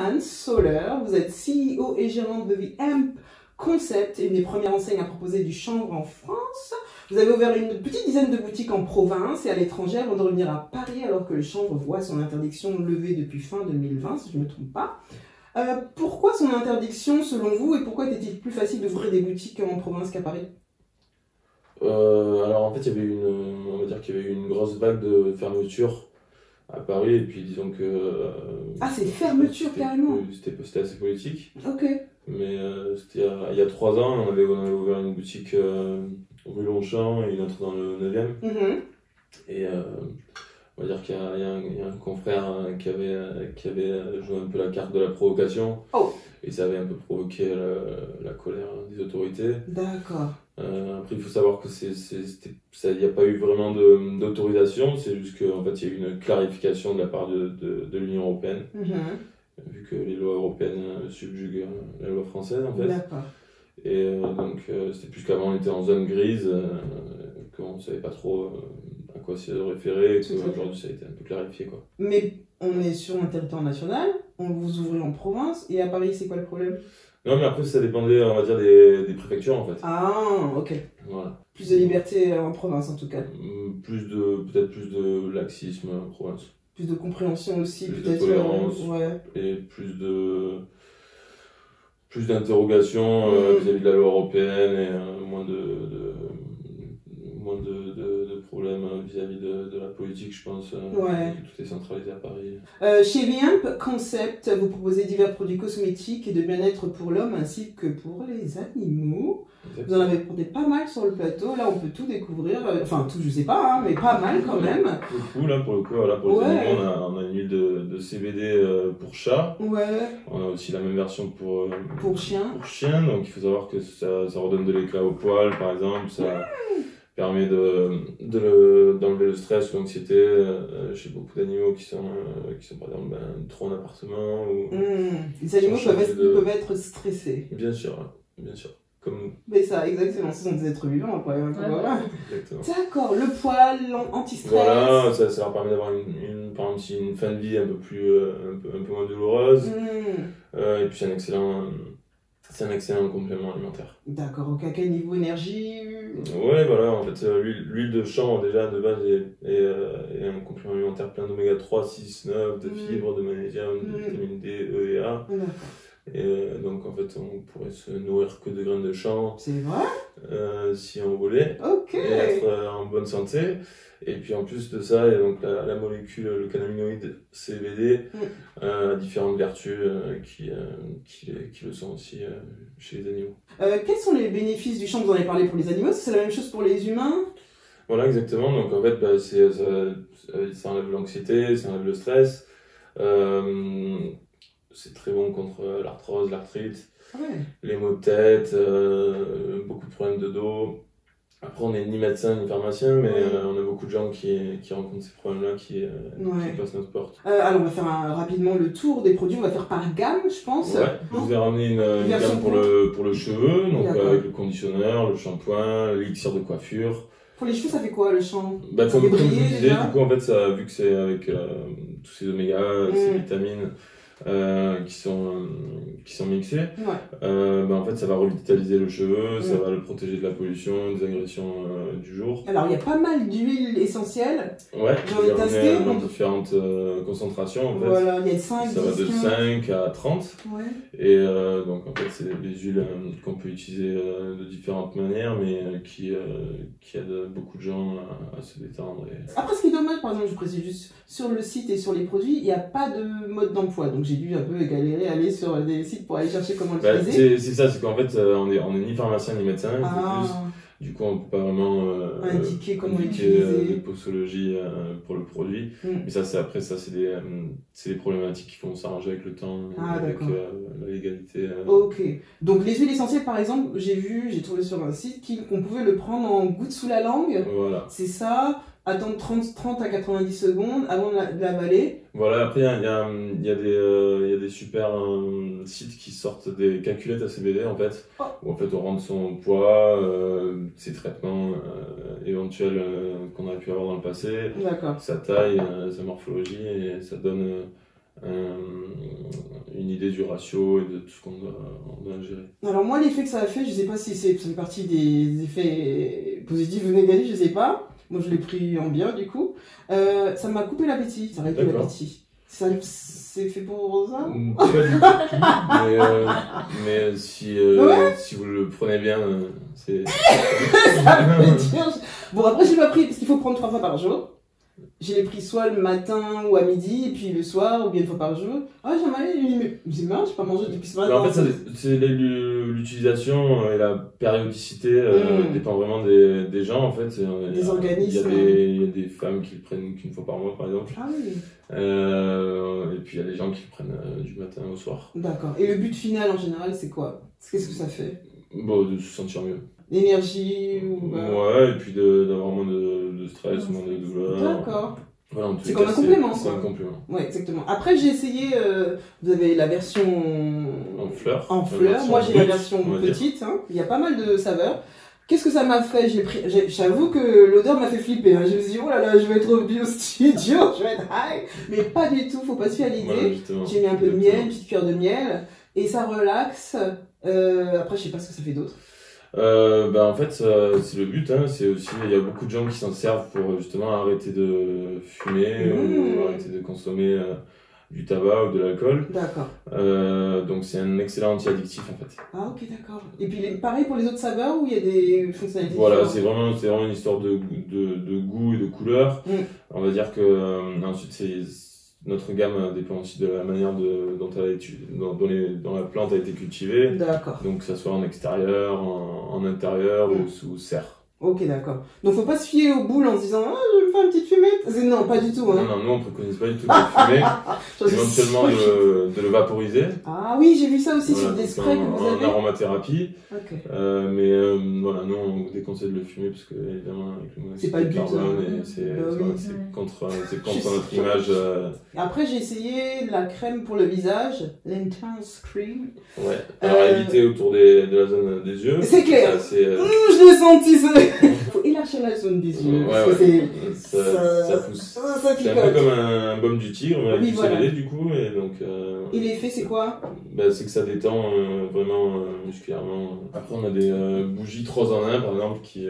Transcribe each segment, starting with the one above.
Johan Soler, vous êtes CEO et gérante de The Hemp Concept, une des premières enseignes à proposer du chanvre en France. Vous avez ouvert une petite dizaine de boutiques en province et à l'étranger avant de revenir à Paris alors que le chanvre voit son interdiction levée depuis fin 2020, si je ne me trompe pas. Pourquoi son interdiction selon vous et pourquoi était-il plus facile d'ouvrir des boutiques en province qu'à Paris? Alors en fait, on va dire qu'il y avait eu une grosse vague de fermeture à Paris et puis disons que... Ah, c'est fermeture carrément. C'était assez politique. Ok. Mais c'était il y a 3 ans, on avait ouvert une boutique rue Longchamp et une autre dans le 9e. Et on va dire qu'il y a un confrère qui avait joué un peu la carte de la provocation. Oh. Et ça avait un peu provoqué la colère des autorités. D'accord. Après, il faut savoir que il n'y a pas eu vraiment d'autorisation, c'est juste qu'en fait, il y a eu une clarification de la part de l'Union européenne, vu que les lois européennes subjuguent la loi française, en fait. D'accord. Et donc, c'était plus qu'avant, on était en zone grise, qu'on ne savait pas trop à quoi se référer, et qu'aujourd'hui, ça a été un peu clarifié, quoi. Mais on est sur un territoire national, on vous ouvre en province, et à Paris, c'est quoi le problème? Non, mais après, ça dépendait, on va dire, des préfectures, en fait. Ah, ok. Voilà. Plus de liberté en province, en tout cas. Peut-être plus de laxisme en province. Plus de compréhension aussi, plus peut-être. De tolérance, ouais. Et plus d'interrogations vis-à-vis de la loi européenne et moins de problèmes vis-à-vis de la politique, je pense. Ouais. Tout est centralisé à Paris. Chez The Hemp Concept, vous proposez divers produits cosmétiques et de bien-être pour l'homme ainsi que pour les animaux. Exactement. Vous en avez porté pas mal sur le plateau, là on peut tout découvrir, enfin tout je sais pas, hein, mais pas mal quand même. Pour le coup, pour les animaux, on a une huile de CBD pour chat. Ouais. On a aussi la même version pour chien. Pour chien, donc il faut savoir que ça redonne de l'éclat au poil par exemple, ça permet d'enlever le stress ou l'anxiété chez beaucoup d'animaux qui sont par exemple trop en appartement. Les animaux peuvent être stressés. Bien sûr, bien sûr. Comme nous. Mais ça, exactement, ce sont des êtres vivants, quoi. Voilà. Exactement. D'accord, le poil, anti-stress. Voilà, ça leur permet d'avoir par exemple, une fin de vie un peu moins douloureuse. Et puis c'est un excellent complément alimentaire. D'accord, ok, à quel niveau énergie? Ouais, voilà, en fait, l'huile de chanvre, déjà, de base, est un complément alimentaire plein d'oméga 3, 6, 9, de fibres, de magnésium, de vitamine D, E et A. Et donc, en fait, on pourrait se nourrir que de graines de chanvre. C'est vrai? Si on voulait. Ok. Et être en bonne santé. Et puis en plus de ça, il y a donc la molécule, le cannabinoïde CBD, a différentes vertus qui le sont aussi chez les animaux. Quels sont les bénéfices du chanvre? Vous en avez parlé pour les animaux, c'est la même chose pour les humains? Voilà, exactement. Donc en fait, ça enlève l'anxiété, ça enlève le stress. C'est très bon contre l'arthrose, l'arthrite, les maux de tête, beaucoup de problèmes de dos. Après, on n'est ni médecin ni pharmacien, mais on a beaucoup de gens qui rencontrent ces problèmes-là, qui passent notre porte. Alors, on va faire rapidement le tour des produits. On va faire par gamme, je pense. Ouais, je vous ai ramené une gamme pour le cheveu, donc avec le conditionneur, le shampoing, l'élixir de coiffure. Pour les cheveux, ça fait quoi le shampoing? Comme je vous disais, du coup, en fait, vu que c'est avec tous ces omégas, ces vitamines, qui sont mixés, en fait ça va revitaliser le cheveu, ça va le protéger de la pollution, des agressions du jour. Alors il y a pas mal d'huiles essentielles. Ouais, j'en ai testé dans différentes concentrations en fait. Voilà, il y a 5, ça 10, va de 5 à 30. Et donc en fait c'est des huiles qu'on peut utiliser de différentes manières, mais qui aident beaucoup de gens à se détendre. Après ce qui est dommage, par exemple, je précise juste, sur le site et sur les produits, il n'y a pas de mode d'emploi. Donc j'ai dû un peu galérer à aller sur des sites pour aller chercher comment l'utiliser. C'est ça, c'est qu'en fait on est ni pharmacien ni médecin, du coup on ne peut pas vraiment indiquer comment l'utiliser, des posologies pour le produit. Mais ça c'est des problématiques qui vont s'arranger avec le temps, avec la légalité. Ok, donc les huiles essentielles par exemple, j'ai trouvé sur un site qu'on pouvait le prendre en gouttes sous la langue. Voilà. C'est ça. Attendre 30 à 90 secondes avant de l'avaler. Voilà, après il y a des super sites qui sortent des calculettes à CBD en fait, où en fait on rentre son poids, ses traitements éventuels qu'on a pu avoir dans le passé, sa taille, sa morphologie, et ça donne une idée du ratio et de tout ce qu'on doit gérer. Alors moi, l'effet que ça a fait, je sais pas si ça fait partie des effets positifs ou négatifs, je sais pas. Moi, je l'ai pris en bien, du coup. Ça m'a coupé l'appétit, ça réduit l'appétit. C'est fait pour ça? Pas du tout, mais si vous le prenez bien, c'est... Ça veut dire... Bon, après, je l'ai pas pris, parce qu'il faut prendre 3 fois par jour. Je l'ai pris soit le matin ou à midi, et puis le soir, ou bien une fois par jour. Ah, mais c'est marrant, j'ai pas mangé depuis ce matin. En fait, l'utilisation et la périodicité dépend vraiment des gens, en fait. Des organismes. Il y a des femmes qui le prennent qu'une fois par mois, par exemple. Ah oui. Et puis il y a des gens qui le prennent du matin au soir. D'accord. Et le but final, en général, c'est quoi? Qu'est-ce que ça fait? Bon, de se sentir mieux. L'énergie ou... Ouais, et puis d'avoir moins de stress, moins de douleur. D'accord. Voilà, c'est comme un complément. C'est un complément. Ouais, exactement. Après, j'ai essayé, vous avez la version... En fleurs. Moi, j'ai la version petite. Hein. Il y a pas mal de saveurs. Qu'est-ce que ça m'a fait? J'avoue que l'odeur m'a fait flipper. Hein. Je me suis dit, oh là là, je vais être au bio studio, je vais être high. Mais pas du tout, faut pas se fier à l'idée. J'ai mis un peu de miel, une petite cuillère de miel. Et ça relaxe. Après, je sais pas ce que ça fait d'autre. En fait, c'est le but, hein. C'est aussi, il y a beaucoup de gens qui s'en servent pour justement arrêter de fumer ou arrêter de consommer du tabac ou de l'alcool. D'accord. Donc c'est un excellent anti-addictif en fait. Ah ok, d'accord. Et puis pareil pour les autres saveurs où il y a des fonctionnalités différentes. C'est vraiment une histoire de goût et de couleur. On va dire que ensuite notre gamme dépend aussi de la manière dont la plante a été cultivée. D'accord. Donc que ça soit en extérieur, en intérieur ou sous serre. Ok, d'accord. Donc faut pas se fier aux boules en se disant ah je vais me faire une petite fumette. Non, pas du tout. Hein. Non, nous on préconise pas du tout de fumer. Éventuellement de le vaporiser. Ah oui, j'ai vu ça aussi sur des sprays que vous avez. En aromathérapie. Ok. Voilà, nous on vous déconseille de le fumer parce que évidemment avec le c'est pas le but. C'est contre notre image. Après j'ai essayé la crème pour le visage, l'Intense Cream. Ouais. Alors éviter autour de la zone des yeux. C'est clair. Je l'ai senti ça. Faut élargir la zone des yeux. Ça pousse. C'est un peu comme un baume du tigre, mais avec du CBD du coup. Et donc. Et l'effet c'est quoi? C'est que ça détend vraiment musculairement. Après on a des bougies 3 en 1 par exemple qui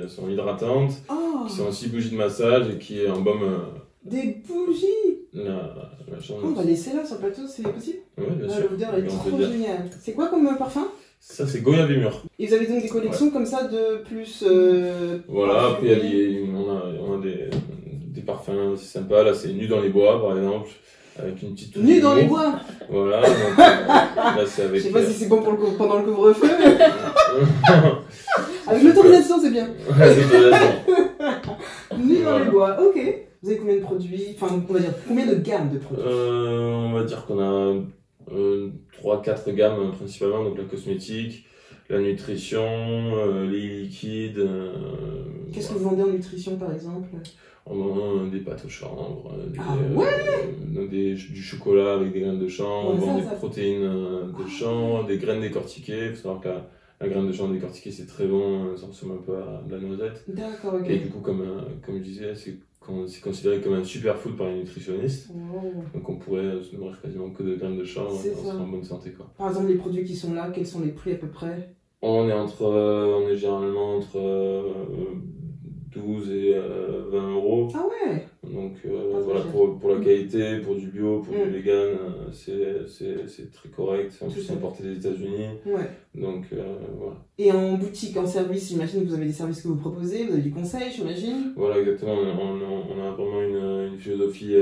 sont hydratantes, qui sont aussi bougies de massage et qui embaument. Des bougies. La chambre. On va laisser là sur le plateau, c'est possible? Oui, bien sûr. L'odeur est trop géniale. C'est quoi comme parfum? Ça, c'est Goyave et Mûr. Et vous avez donc des collections comme ça de plus... Voilà, après on a des parfums assez sympas. Là, c'est Nu dans les bois, par exemple, avec une petite... Nu dans les bois. Voilà, donc là, c'est avec... Je sais pas si c'est bon pendant le couvre-feu, mais... Avec l'autorisation, c'est bien. Ouais, l'autorisation. Nu dans les bois, ok. Vous avez combien de produits? Enfin, on va dire, combien de gammes de produits? On va dire qu'on a 3-4 gammes principalement, donc la cosmétique, la nutrition, les liquides. Qu'est-ce que vous vendez en nutrition par exemple? On vend des pâtes au chanvre, du chocolat avec des graines de chanvre, on vend des protéines de chanvre, des graines décortiquées. Il faut savoir que la graine de chanvre décortiquée c'est très bon, ça ressemble un peu à de la noisette. D'accord, ok. Et du coup, comme je disais, c'est considéré comme un superfood par les nutritionnistes. Donc on pourrait se nourrir quasiment que de graines de chanvre, on serait en bonne santé, quoi. Par exemple, les produits qui sont là, quels sont les prix à peu près? On est généralement entre 12 et 20 euros. Ah ouais. Donc voilà, pour la qualité, pour du bio, pour du vegan, c'est très correct. En plus, c'est importé des États-Unis. Ouais. Donc voilà. Et en boutique, en service, j'imagine que vous avez des services que vous proposez, vous avez du conseil, j'imagine? Voilà, exactement. On a vraiment une philosophie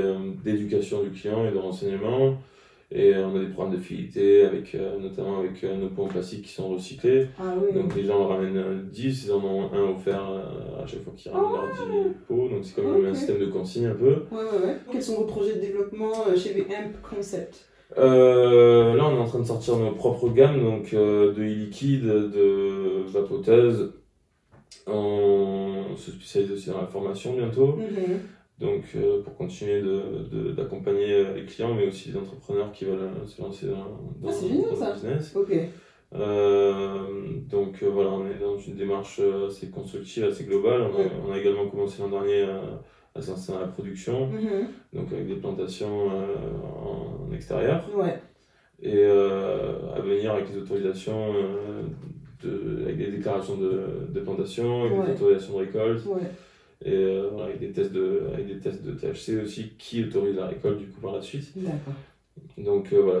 d'éducation du client et de renseignement. Et on a des programmes de fidélité, notamment avec nos pots en plastique qui sont recyclés. Ah oui. Donc les gens en ramènent 10, ils en ont un offert à chaque fois qu'ils ramènent leurs 10 pots. Donc c'est comme un système de consigne un peu. Ouais. Quels sont vos projets de développement chez Hemp Concept? Là on est en train de sortir nos propres gammes, donc de e-liquide, de vapoteuses. On se spécialise aussi dans la formation bientôt. Donc pour continuer d'accompagner les clients, mais aussi les entrepreneurs qui veulent se lancer dans le business. Ok. Donc voilà, on est dans une démarche assez constructive, assez globale. On a également commencé l'an dernier à se lancer dans la production, donc avec des plantations en extérieur. Ouais. et à venir avec les autorisations, avec des déclarations de plantation, avec des autorisations de récolte, et avec des tests de THC aussi qui autorisent la récolte du coup par la suite. D'accord. Donc voilà,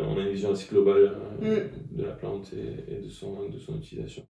on a une vision assez globale de la plante et de son utilisation.